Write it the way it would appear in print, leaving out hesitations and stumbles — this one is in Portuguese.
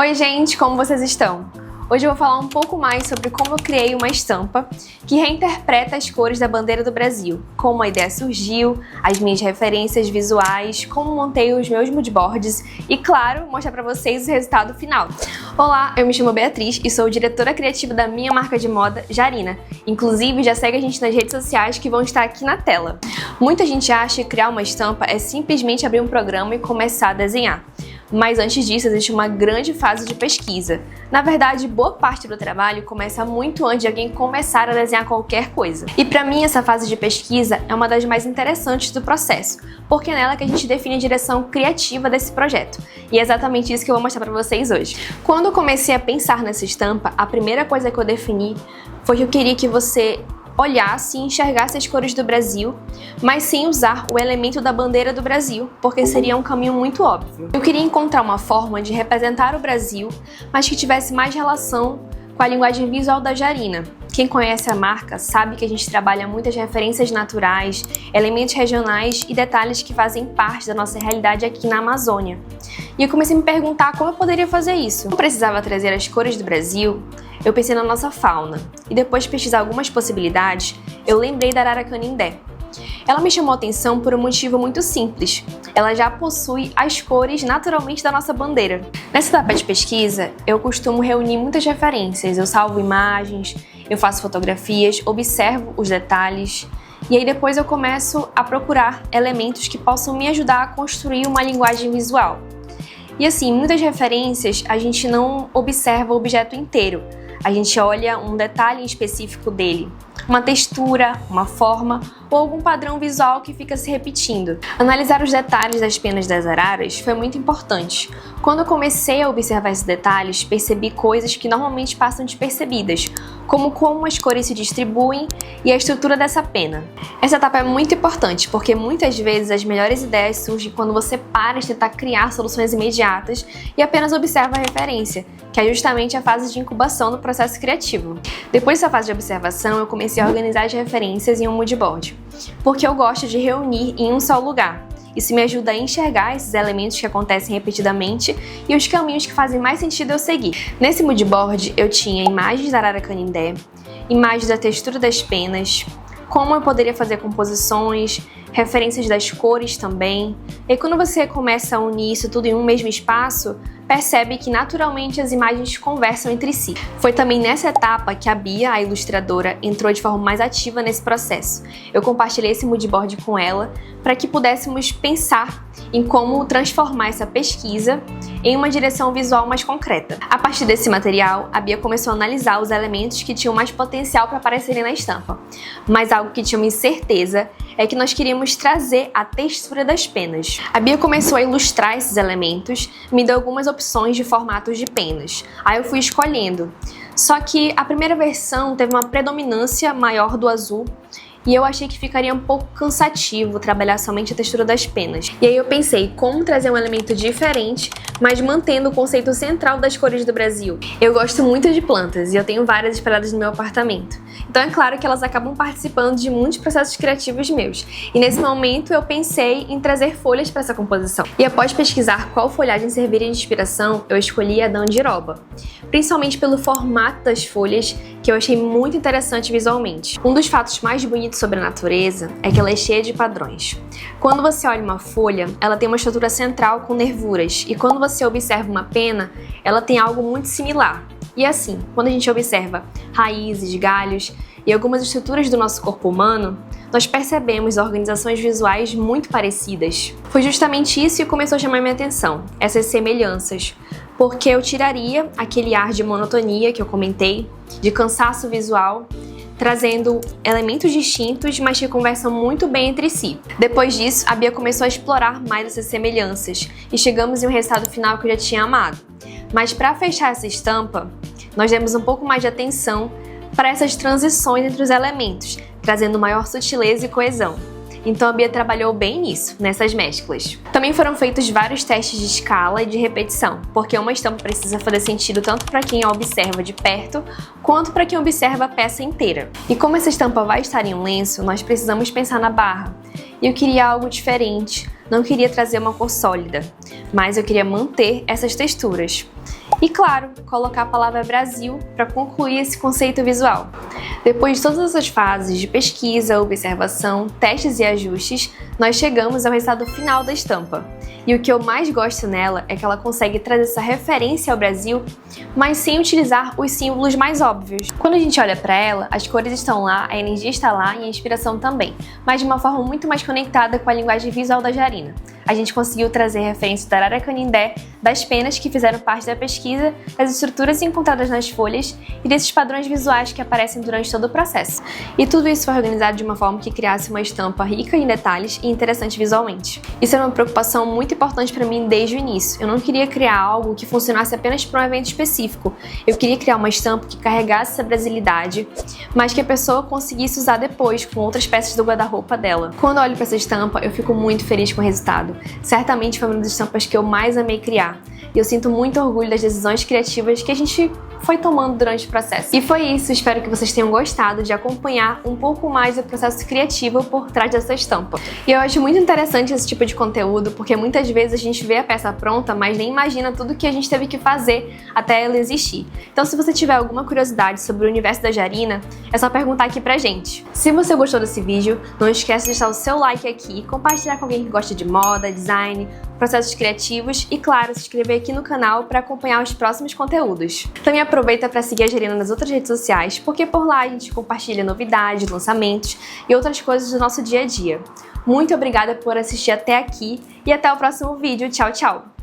Oi gente, como vocês estão? Hoje eu vou falar um pouco mais sobre como eu criei uma estampa que reinterpreta as cores da bandeira do Brasil, como a ideia surgiu, as minhas referências visuais, como montei os meus moodboards e, claro, mostrar para vocês o resultado final. Olá, eu me chamo Beatriz e sou diretora criativa da minha marca de moda, Jarina. Inclusive, já segue a gente nas redes sociais que vão estar aqui na tela. Muita gente acha que criar uma estampa é simplesmente abrir um programa e começar a desenhar. Mas antes disso, existe uma grande fase de pesquisa. Na verdade, boa parte do trabalho começa muito antes de alguém começar a desenhar qualquer coisa. E para mim, essa fase de pesquisa é uma das mais interessantes do processo, porque é nela que a gente define a direção criativa desse projeto. E é exatamente isso que eu vou mostrar para vocês hoje. Quando eu comecei a pensar nessa estampa, a primeira coisa que eu defini foi que eu queria que você olhasse e enxergasse as cores do Brasil, mas sem usar o elemento da bandeira do Brasil, porque seria um caminho muito óbvio. Eu queria encontrar uma forma de representar o Brasil, mas que tivesse mais relação com a linguagem visual da Jarina. Quem conhece a marca sabe que a gente trabalha muitas referências naturais, elementos regionais e detalhes que fazem parte da nossa realidade aqui na Amazônia. E eu comecei a me perguntar como eu poderia fazer isso. Não precisava trazer as cores do Brasil. Eu pensei na nossa fauna, e depois de pesquisar algumas possibilidades, eu lembrei da arara canindé. Ela me chamou a atenção por um motivo muito simples. Ela já possui as cores naturalmente da nossa bandeira. Nessa etapa de pesquisa, eu costumo reunir muitas referências. Eu salvo imagens, eu faço fotografias, observo os detalhes, e aí depois eu começo a procurar elementos que possam me ajudar a construir uma linguagem visual. E assim, muitas referências a gente não observa o objeto inteiro. A gente olha um detalhe específico dele, uma textura, uma forma ou algum padrão visual que fica se repetindo. Analisar os detalhes das penas das araras foi muito importante. Quando eu comecei a observar esses detalhes, percebi coisas que normalmente passam despercebidas, como as cores se distribuem e a estrutura dessa pena. Essa etapa é muito importante porque muitas vezes as melhores ideias surgem quando você para de tentar criar soluções imediatas e apenas observa a referência, que é justamente a fase de incubação do processo criativo. Depois dessa fase de observação, eu comecei a organizar as referências em um moodboard, porque eu gosto de reunir em um só lugar. Isso me ajuda a enxergar esses elementos que acontecem repetidamente e os caminhos que fazem mais sentido eu seguir. Nesse moodboard eu tinha imagens da arara canindé, imagens da textura das penas, como eu poderia fazer composições, referências das cores também. E quando você começa a unir isso tudo em um mesmo espaço, percebe que naturalmente as imagens conversam entre si. Foi também nessa etapa que a Bia, a ilustradora, entrou de forma mais ativa nesse processo. Eu compartilhei esse moodboard com ela para que pudéssemos pensar em como transformar essa pesquisa em uma direção visual mais concreta. A partir desse material, a Bia começou a analisar os elementos que tinham mais potencial para aparecerem na estampa. Mas algo que tínhamos certeza é que nós queríamos trazer a textura das penas. A Bia começou a ilustrar esses elementos, me deu algumas opções de formatos de penas. Aí eu fui escolhendo. Só que a primeira versão teve uma predominância maior do azul e eu achei que ficaria um pouco cansativo trabalhar somente a textura das penas. E aí eu pensei como trazer um elemento diferente, mas mantendo o conceito central das cores do Brasil. Eu gosto muito de plantas e eu tenho várias espalhadas no meu apartamento. Então é claro que elas acabam participando de muitos processos criativos meus. E nesse momento eu pensei em trazer folhas para essa composição. E após pesquisar qual folhagem serviria de inspiração, eu escolhi a da andiroba. Principalmente pelo formato das folhas, que eu achei muito interessante visualmente. Um dos fatos mais bonitos sobre a natureza é que ela é cheia de padrões. Quando você olha uma folha, ela tem uma estrutura central com nervuras, e quando você observa uma pena, ela tem algo muito similar. E assim, quando a gente observa raízes, galhos e algumas estruturas do nosso corpo humano, nós percebemos organizações visuais muito parecidas. Foi justamente isso que começou a chamar minha atenção, essas semelhanças, porque eu tiraria aquele ar de monotonia que eu comentei, de cansaço visual, trazendo elementos distintos, mas que conversam muito bem entre si. Depois disso, a Bia começou a explorar mais essas semelhanças e chegamos em um resultado final que eu já tinha amado. Mas para fechar essa estampa, nós demos um pouco mais de atenção para essas transições entre os elementos, trazendo maior sutileza e coesão. Então a Bia trabalhou bem nisso, nessas mesclas. Também foram feitos vários testes de escala e de repetição, porque uma estampa precisa fazer sentido tanto para quem a observa de perto, quanto para quem observa a peça inteira. E como essa estampa vai estar em um lenço, nós precisamos pensar na barra. E eu queria algo diferente, não queria trazer uma cor sólida, mas eu queria manter essas texturas. E claro, colocar a palavra Brasil para concluir esse conceito visual. Depois de todas essas fases de pesquisa, observação, testes e ajustes, nós chegamos ao resultado final da estampa. E o que eu mais gosto nela é que ela consegue trazer essa referência ao Brasil, mas sem utilizar os símbolos mais óbvios. Quando a gente olha para ela, as cores estão lá, a energia está lá e a inspiração também, mas de uma forma muito mais conectada com a linguagem visual da Jarina. A gente conseguiu trazer referências da Arara Canindé, das penas que fizeram parte da pesquisa, das estruturas encontradas nas folhas e desses padrões visuais que aparecem durante todo o processo. E tudo isso foi organizado de uma forma que criasse uma estampa rica em detalhes e interessante visualmente. Isso era uma preocupação muito importante para mim desde o início. Eu não queria criar algo que funcionasse apenas para um evento específico. Eu queria criar uma estampa que carregasse essa brasilidade, mas que a pessoa conseguisse usar depois com outras peças do guarda-roupa dela. Quando eu olho para essa estampa, eu fico muito feliz com o resultado. Certamente foi uma das estampas que eu mais amei criar. E eu sinto muito orgulho das decisões criativas que a gente foi tomando durante o processo. E foi isso, espero que vocês tenham gostado de acompanhar um pouco mais do processo criativo por trás dessa estampa. E eu acho muito interessante esse tipo de conteúdo, porque muitas vezes a gente vê a peça pronta, mas nem imagina tudo que a gente teve que fazer até ela existir. Então se você tiver alguma curiosidade sobre o universo da Jarina, é só perguntar aqui pra gente. Se você gostou desse vídeo, não esquece de deixar o seu like aqui, compartilhar com alguém que gosta de moda, design, processos criativos e, claro, se inscrever aqui no canal para acompanhar os próximos conteúdos. Também aproveita para seguir a Jarina nas outras redes sociais, porque por lá a gente compartilha novidades, lançamentos e outras coisas do nosso dia a dia. Muito obrigada por assistir até aqui e até o próximo vídeo. Tchau, tchau!